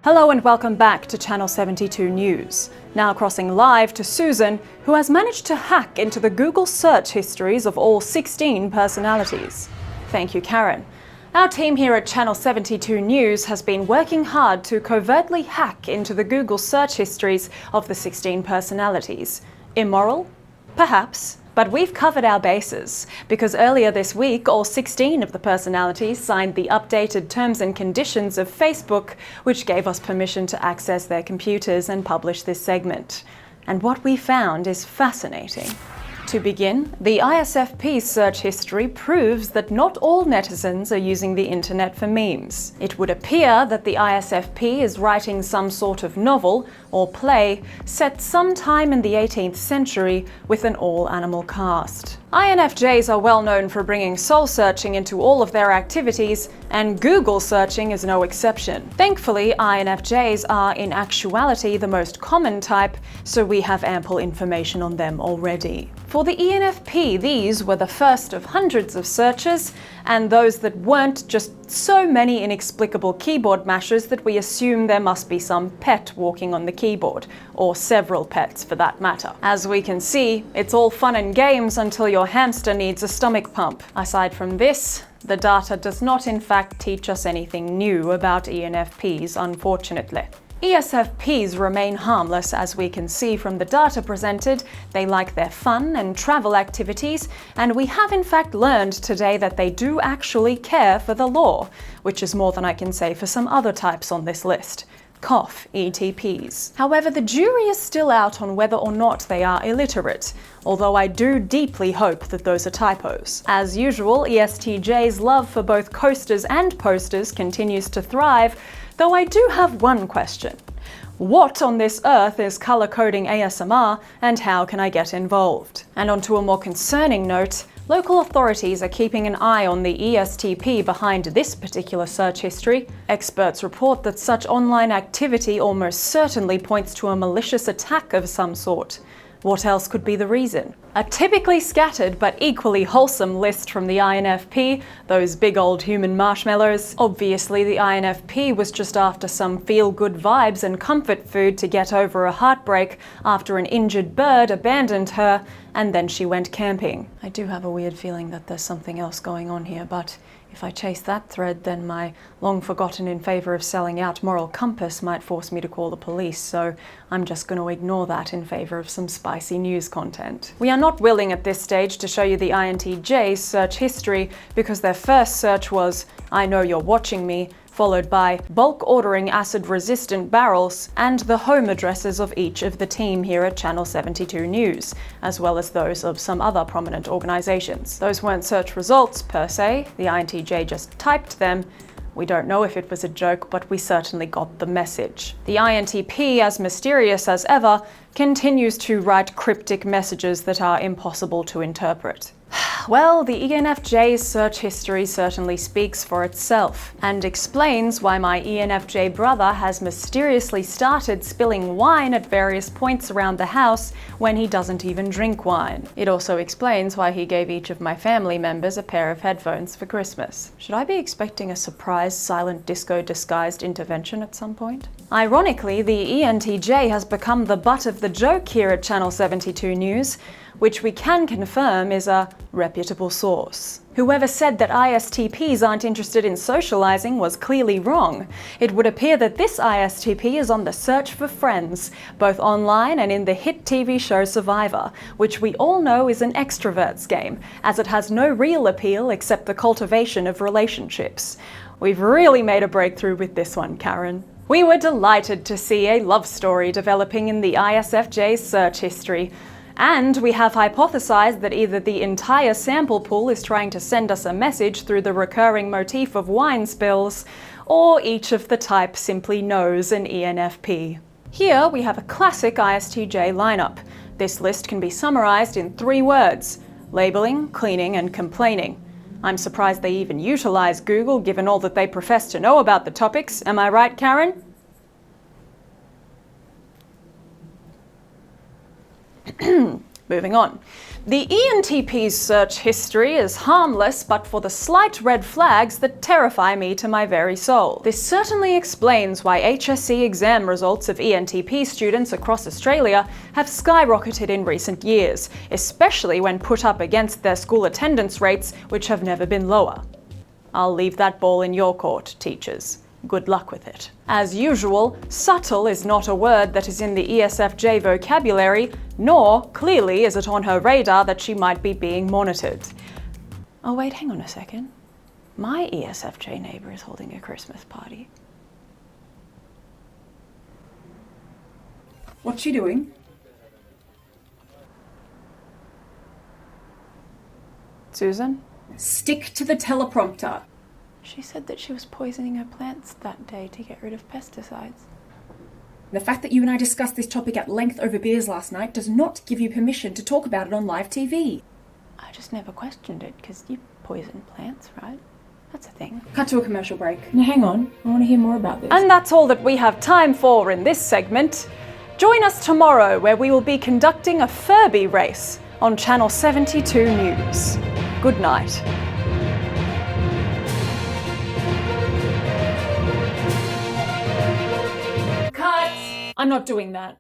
Hello and welcome back to Channel 72 News. Now crossing live to Susan, who has managed to hack into the Google search histories of all 16 personalities. Thank you, Karen. Our team here at Channel 72 News has been working hard to covertly hack into the Google search histories of the 16 personalities. Immoral? Perhaps. But we've covered our bases, because earlier this week all 16 of the personalities signed the updated terms and conditions of Facebook, which gave us permission to access their computers and publish this segment. And what we found is fascinating. To begin, the ISFP search history proves that not all netizens are using the internet for memes. It would appear that the ISFP is writing some sort of novel or play set sometime in the 18th century with an all-animal cast. INFJs are well known for bringing soul searching into all of their activities, and Google searching is no exception. Thankfully, INFJs are in actuality the most common type, so we have ample information on them already. For the ENFP, these were the first of hundreds of searches, and those that weren't just so many inexplicable keyboard mashers that we assume there must be some pet walking on the keyboard, or several pets for that matter. As we can see, it's all fun and games until your hamster needs a stomach pump. Aside from this, the data does not in fact teach us anything new about ENFPs, unfortunately. ESFPs remain harmless, as we can see from the data presented. They like their fun and travel activities, and we have in fact learned today that they do actually care for the law, which is more than I can say for some other types on this list. Cough, ETPs. However, the jury is still out on whether or not they are illiterate, although I do deeply hope that those are typos. As usual, ESTJ's love for both coasters and posters continues to thrive, though I do have one question. What on this earth is color coding ASMR, and how can I get involved? And onto a more concerning note, local authorities are keeping an eye on the ESTP behind this particular search history. Experts report that such online activity almost certainly points to a malicious attack of some sort. What else could be the reason? A typically scattered but equally wholesome list from the INFP, those big old human marshmallows. Obviously, the INFP was just after some feel-good vibes and comfort food to get over a heartbreak after an injured bird abandoned her, and then she went camping. I do have a weird feeling that there's something else going on here, but if I chase that thread, then my long-forgotten in favor of selling out moral compass might force me to call the police, so I'm just going to ignore that in favor of some spicy news content. We are not willing at this stage to show you the INTJ's search history, because their first search was "I know you're watching me," followed by bulk ordering acid-resistant barrels, and the home addresses of each of the team here at Channel 72 News, as well as those of some other prominent organisations. Those weren't search results per se, the INTJ just typed them. We don't know if it was a joke, but we certainly got the message. The INTP, as mysterious as ever, continues to write cryptic messages that are impossible to interpret. Well, the ENFJ's search history certainly speaks for itself, and explains why my ENFJ brother has mysteriously started spilling wine at various points around the house when he doesn't even drink wine. It also explains why he gave each of my family members a pair of headphones for Christmas. Should I be expecting a surprise silent disco disguised intervention at some point? Ironically, the ENTJ has become the butt of the joke here at Channel 72 News, which we can confirm is a reputable source. Whoever said that ISTPs aren't interested in socializing was clearly wrong. It would appear that this ISTP is on the search for friends, both online and in the hit TV show Survivor, which we all know is an extrovert's game, as it has no real appeal except the cultivation of relationships. We've really made a breakthrough with this one, Karen. We were delighted to see a love story developing in the ISFJ's search history. And we have hypothesized that either the entire sample pool is trying to send us a message through the recurring motif of wine spills, or each of the type simply knows an ENFP. Here we have a classic ISTJ lineup. This list can be summarized in 3 words: labeling, cleaning, and complaining. I'm surprised they even utilize Google, given all that they profess to know about the topics. Am I right, Karen? Moving on. The ENTP's search history is harmless, but for the slight red flags that terrify me to my very soul. This certainly explains why HSC exam results of ENTP students across Australia have skyrocketed in recent years, especially when put up against their school attendance rates, which have never been lower. I'll leave that ball in your court, teachers. Good luck with it. As usual, subtle is not a word that is in the ESFJ vocabulary, nor, clearly, is it on her radar that she might be being monitored. Oh wait, hang on a second. My ESFJ neighbour is holding a Christmas party. What's she doing? Susan? Stick to the teleprompter. She said that she was poisoning her plants that day to get rid of pesticides. The fact that you and I discussed this topic at length over beers last night does not give you permission to talk about it on live TV. I just never questioned it, because you poison plants, right? That's a thing. Cut to a commercial break. Now hang on, I want to hear more about this. And that's all that we have time for in this segment. Join us tomorrow, where we will be conducting a Furby race on Channel 72 News. Good night. I'm not doing that.